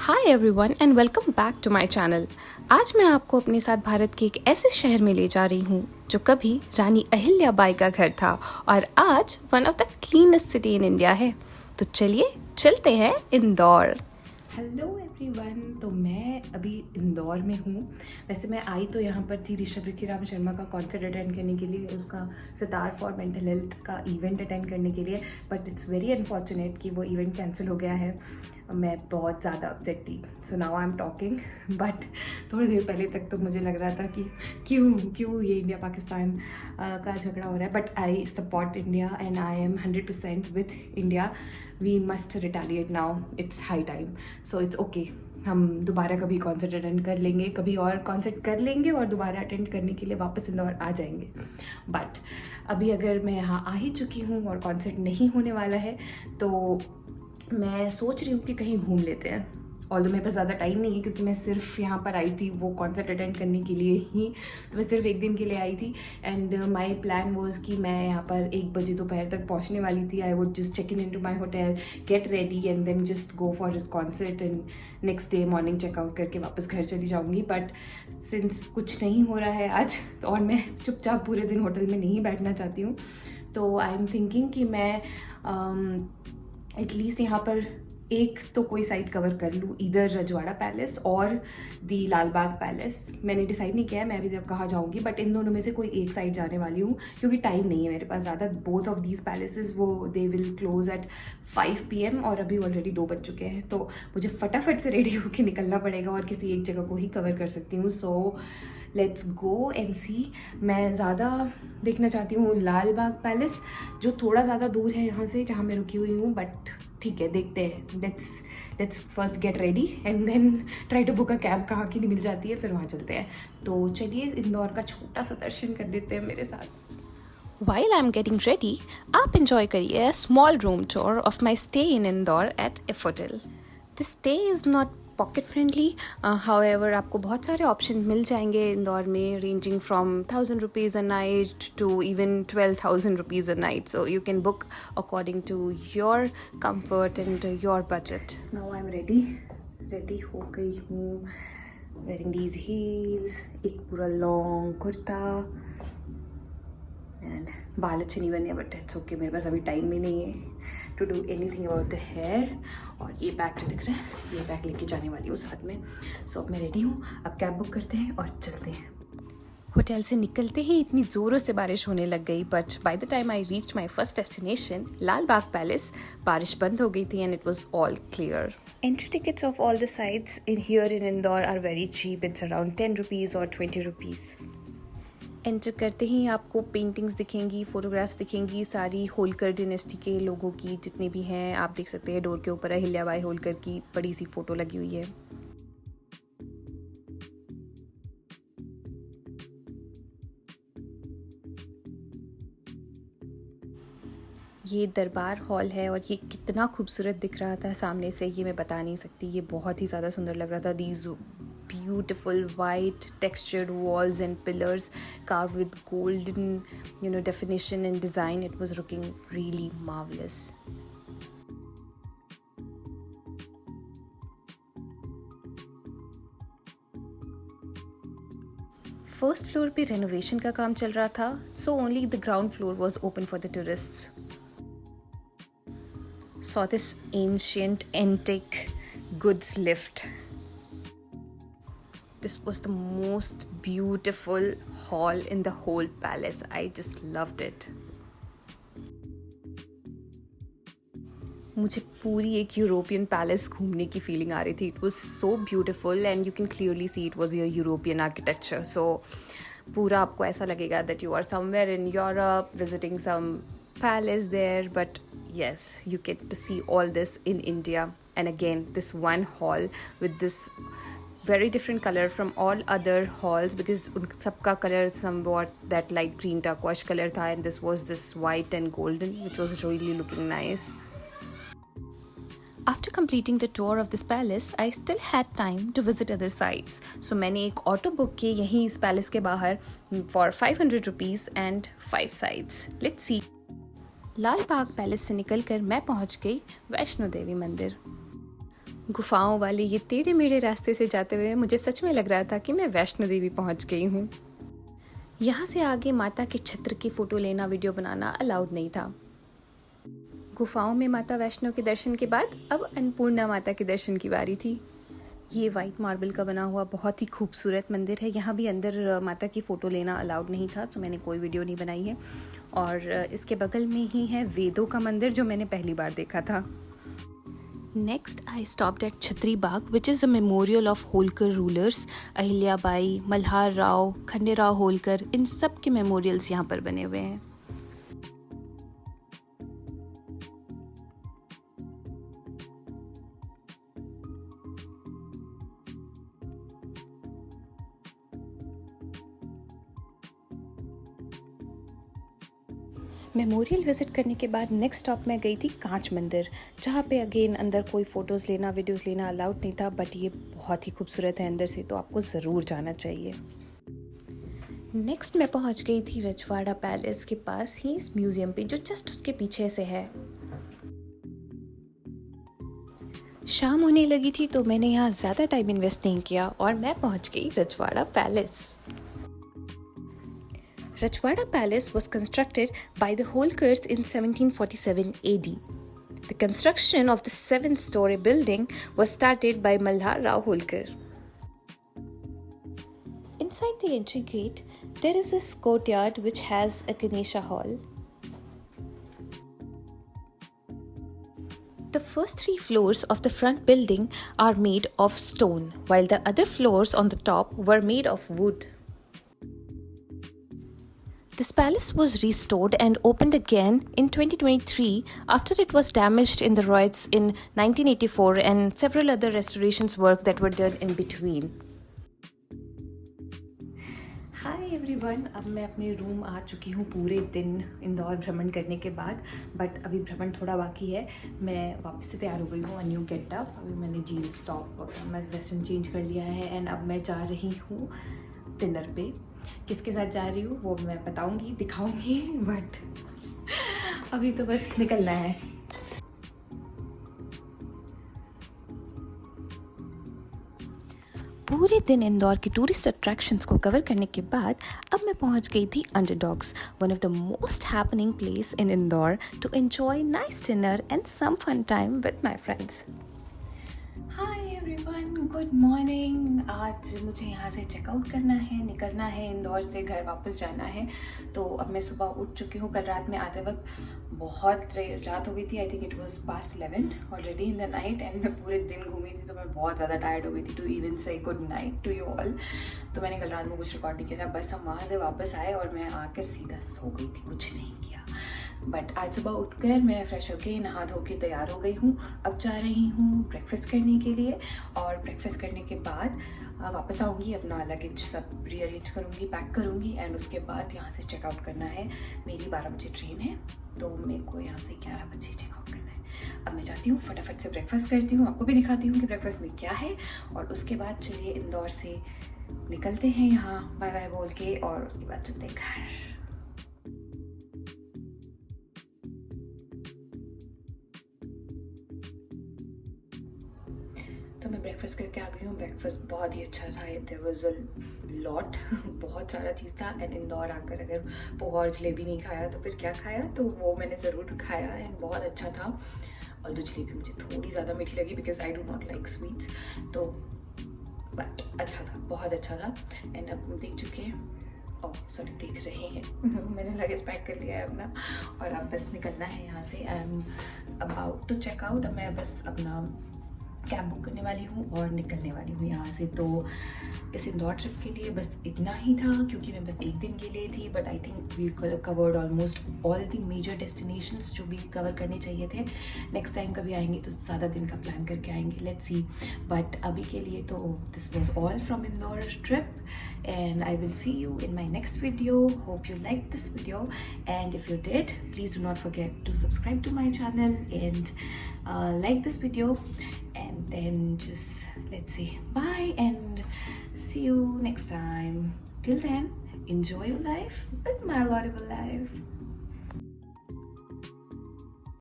Hi everyone and welcome back to my channel. आज मैं आपको अपने साथ भारत के एक ऐसे शहर में ले जा रही हूँ जो कभी रानी अहिल्याबाई का घर था और आज one of the cleanest city in India है। तो चलिए चलते हैं इंदौर। हेलो एवरीवन, तो मैं अभी इंदौर में हूँ। वैसे मैं आई तो यहाँ पर थी ऋषभ ऋखिराम शर्मा का कॉन्सर्ट अटेंड करने के लिए, उसका सितार फॉर मेंटल हेल्थ का इवेंट अटेंड करने के लिए, बट इट्स वेरी अनफॉर्चुनेट कि वो इवेंट कैंसिल हो गया है। मैं बहुत ज़्यादा अपसेट थी। So now I am talking, but थोड़ी देर पहले तक तो मुझे लग रहा था कि क्यों ये इंडिया पाकिस्तान का झगड़ा हो रहा है। But I support India and I am 100% with India. We must retaliate now, it's high time. So it's okay, हम दोबारा कभी कॉन्सर्ट अटेंड कर लेंगे, कभी और कॉन्सर्ट कर लेंगे और दोबारा अटेंड करने के लिए वापस इंदौर आ जाएंगे। बट अभी अगर मैं यहाँ आ ही चुकी हूँ और कॉन्सर्ट नहीं होने वाला है तो मैं सोच रही हूँ कि कहीं घूम लेते हैं। ऑल्दो मेरे पास ज़्यादा टाइम नहीं है क्योंकि मैं सिर्फ यहाँ पर आई थी वो कॉन्सर्ट अटेंड करने के लिए ही, तो मैं सिर्फ एक दिन के लिए आई थी। एंड माई प्लान वॉज कि मैं यहाँ पर 1 बजे दोपहर तक पहुँचने वाली थी। I would just check in to my hotel, get ready and then just go for his concert and next day morning checkout करके वापस घर चली जाऊँगी। बट सिंस कुछ नहीं हो रहा है आज और मैं चुपचाप पूरे दिन होटल में नहीं बैठना चाहती हूँ, तो आई एम थिंकिंग कि मैं एटलीस्ट यहाँ पर एक तो कोई साइट कवर कर लूँ, इधर रजवाड़ा पैलेस और दी लाल बाग पैलेस। मैंने डिसाइड नहीं किया है मैं अभी तक कहाँ जाऊँगी, बट इन दोनों में से कोई एक साइड जाने वाली हूँ क्योंकि टाइम नहीं है मेरे पास ज़्यादा। बोथ ऑफ दीज पैलेसेस वो they will close eight 5 PM और अभी ऑलरेडी 2 बज चुके हैं, तो मुझे फटाफट से रेडी होकर निकलना पड़ेगा और किसी एक जगह को ही कवर कर सकती हूँ। सो लेट्स गो एंड सी। मैं ज़्यादा देखना चाहती हूँ लाल बाग पैलेस, जो थोड़ा ज़्यादा दूर है यहाँ से जहाँ मैं रुकी हुई हूँ, बट ठीक है देखते हैं। Let's first get ready and then try to book a cab, कहाँ की नहीं मिल जाती है, फिर वहाँ चलते हैं। तो चलिए इंदौर का छोटा सा दर्शन कर लेते हैं मेरे साथ। While I'm getting ready, आप enjoy करिए a small room tour of my stay in Indore at If Hotel. The stay is not pocket friendly, however आपको बहुत सारे ऑप्शन मिल जाएंगे इंदौर में, ranging from 1000 rupees a night to even 12,000 rupees a night. So you can book according to your comfort and your budget. Now I am ready हो गई हूँ, wearing these heels, एक पूरा लॉन्ग कुर्ता एंड बाल अच्छे नहीं बने बट इट्स ओके, मेरे पास अभी टाइम भी नहीं है to do anything about the hair. और ये बैग जो दिख रहा है, ये बैग लेके जाने वाली हूँ साथ में। सो अब मैं रेडी हूँ, अब कैब बुक करते हैं और चलते हैं। होटल से निकलते ही इतनी ज़ोरों से बारिश होने लग गई, but by the time I reach my first destination Lal Bagh palace, बारिश बंद हो गई थी and it was all clear. Entry tickets of all the sites here in Indore are very cheap. It's around 10 rupees or 20 rupees. Enter करते ही आपको paintings दिखेंगी, photographs दिखेंगी, सारी होलकर डिनेस्टी के लोगों की जितने भी हैं। आप देख सकते हैं डोर के ऊपर अहिल्याबाई होलकर की बड़ी सी फ़ोटो लगी हुई है। ये दरबार हॉल है और ये कितना खूबसूरत दिख रहा था सामने से, ये मैं बता नहीं सकती। ये बहुत ही ज़्यादा सुंदर लग रहा था। These beautiful white textured walls and pillars carved with golden definition and design. It was looking really marvelous. First floor पे रेनोवेशन का काम चल रहा था, so only the ground floor was open for the tourists. Saw this ancient antique goods lift. This was the most beautiful hall in the whole palace. I just loved it. मुझे पूरी एक European palace घूमने की feeling आ रही थी। It was so beautiful and you can clearly see it was a European architecture. So पूरा आपको ऐसा लगेगा that you are somewhere in Europe visiting some palace there. But yes, you get to see all this in India. And again, this one hall with this very different color from all other halls because उन सबका color somewhat that light green turquoise color था, and this was this white and golden, which was really looking nice. After completing the tour of this palace, I still had time to visit other sites. So मैंने एक auto book की यहीं इस palace के बाहर for 500 rupees and 5 sites. Let's see. Lal Bagh palace से निकलकर मैं पहुंच गई वैष्णो देवी मंदिर। गुफाओं वाले ये टेढ़े मेढ़े रास्ते से जाते हुए मुझे सच में लग रहा था कि मैं वैष्णो देवी पहुंच गई हूँ। यहाँ से आगे माता के छत्र की फ़ोटो लेना, वीडियो बनाना अलाउड नहीं था। गुफाओं में माता वैष्णो के दर्शन के बाद अब अन्नपूर्णा माता के दर्शन की बारी थी। ये वाइट मार्बल का बना हुआ बहुत ही खूबसूरत मंदिर है। यहाँ भी अंदर माता की फ़ोटो लेना अलाउड नहीं था, तो मैंने कोई वीडियो नहीं बनाई है। और इसके बगल में ही है वेदों का मंदिर, जो मैंने पहली बार देखा था। Next, I stopped at Chhatri Bagh, which is a memorial of Holkar rulers, Ahilya Bai, Malhar Rao, Khanderao Holkar, इन सब के मेमोरियल्स यहाँ पर बने हुए हैं। मेमोरियल विज़िट करने के बाद नेक्स्ट स्टॉप मैं गई थी कांच मंदिर, जहाँ पे अगेन अंदर कोई फ़ोटोज़ लेना, वीडियोज़ लेना अलाउड नहीं था, बट ये बहुत ही खूबसूरत है अंदर से, तो आपको ज़रूर जाना चाहिए। नेक्स्ट मैं पहुँच गई थी रजवाड़ा पैलेस के पास ही इस म्यूज़ियम पे, जो जस्ट उसके पीछे से है। शाम होने लगी थी तो मैंने यहाँ ज़्यादा टाइम इन्वेस्ट नहीं किया और मैं पहुँच गई रजवाड़ा palace. Rajwada Palace was constructed by the Holkars in 1747 AD. The construction of the 7-story building was started by Malhar Rao Holkar. Inside the entry gate, there is this courtyard which has a Ganesha hall. The first 3 floors of the front building are made of stone, while the other floors on the top were made of wood. This palace was restored and opened again in 2023 after it was damaged in the riots in 1984 and several other restorations work that were done in between. Hi everyone, अब मैं अपने room आ चुकी हूँ पूरे दिन इंदौर भ्रमण करने के बाद, बट अभी भ्रमण थोड़ा बाकी है। मैं वापस से तैयार हो गई हूँ, न्यू गेटअप। अभी मैंने जीन्स टॉप मैं वेस्टर्न चेंज कर लिया है एंड अब मैं जा रही हूँ डिनर पे। किसके साथ जा रही हूँ वो मैं बताऊँगी, दिखाऊँगी, बट अभी तो बस निकलना है। पूरे दिन इंदौर के टूरिस्ट अट्रैक्शंस को कवर करने के बाद अब मैं पहुंच गई थी Underdogs, one of the most happening place in Indore, to enjoy nice dinner and some fun time with my friends. Hi everyone, good morning. आज मुझे यहाँ से चेकआउट करना है, निकलना है, इंदौर से घर वापस जाना है। तो अब मैं सुबह उठ चुकी हूँ। कल रात में आते वक्त बहुत रात हो गई थी, I think it was past 11 already in the night, and मैं पूरे दिन घूमी थी तो मैं बहुत ज़्यादा टायर्ड हो गई थी to even say good night to you all. तो मैंने कल रात में कुछ रिकॉर्ड नहीं किया था, बस हम वहाँ से वापस आए और मैं आकर सीधा सो गई थी, कुछ नहीं किया। बट आज सुबह उठकर मैं फ्रेश होके नहा धो के तैयार हो गई हूँ। अब जा रही हूँ ब्रेकफास्ट करने के लिए, और ब्रेकफास्ट करने के बाद वापस आऊँगी, अपना लगेज सब रीअरेंज करूँगी, पैक करूँगी, एंड उसके बाद यहाँ से चेकआउट करना है। मेरी 12 बजे ट्रेन है, तो मेरे को यहाँ से 11 बजे चेकआउट करना है। अब मैं जाती हूँ, फटाफट से ब्रेकफास्ट करती हूँ, आपको भी दिखाती हूँ कि ब्रेकफास्ट में क्या है, और उसके बाद चलिए इंदौर से निकलते हैं यहाँ बाय बाय बोल के, और उसके बाद चलते हैं घर। तो मैं ब्रेकफास्ट करके आ गई हूँ। ब्रेकफास्ट बहुत ही अच्छा था, देयर वाज अ लॉट बहुत सारा चीज़ था। एंड इंदौर आकर अगर पोहा और जलेबी नहीं खाया तो फिर क्या खाया, तो वो मैंने ज़रूर खाया एंड बहुत अच्छा था। और तो जलेबी मुझे थोड़ी ज़्यादा मीठी लगी because I do not like sweets, तो बट अच्छा था, बहुत अच्छा था। एंड अब देख चुके हैं, सॉरी देख रहे हैं मैंने लगेज पैक कर लिया है अपना, और अब बस निकलना है यहाँ से। I am about to check out. अब मैं बस अपना कैब बुक करने वाली हूँ और निकलने वाली हूँ यहाँ से। तो इस इंदौर ट्रिप के लिए बस इतना ही था, क्योंकि मैं बस एक दिन के लिए थी, but I think we covered almost all the major destinations जो भी कवर करने चाहिए थे। नेक्स्ट टाइम कभी आएंगे तो ज़्यादा दिन का प्लान करके आएंगे, लेट्स सी। बट अभी के लिए तो this was all from Indore trip, and I will see you in my next video. Hope you liked this video, and if you did, please do not forget to subscribe to my channel and like this video, and then just let's say bye and see you next time. Till then, enjoy your life with my Audible Life.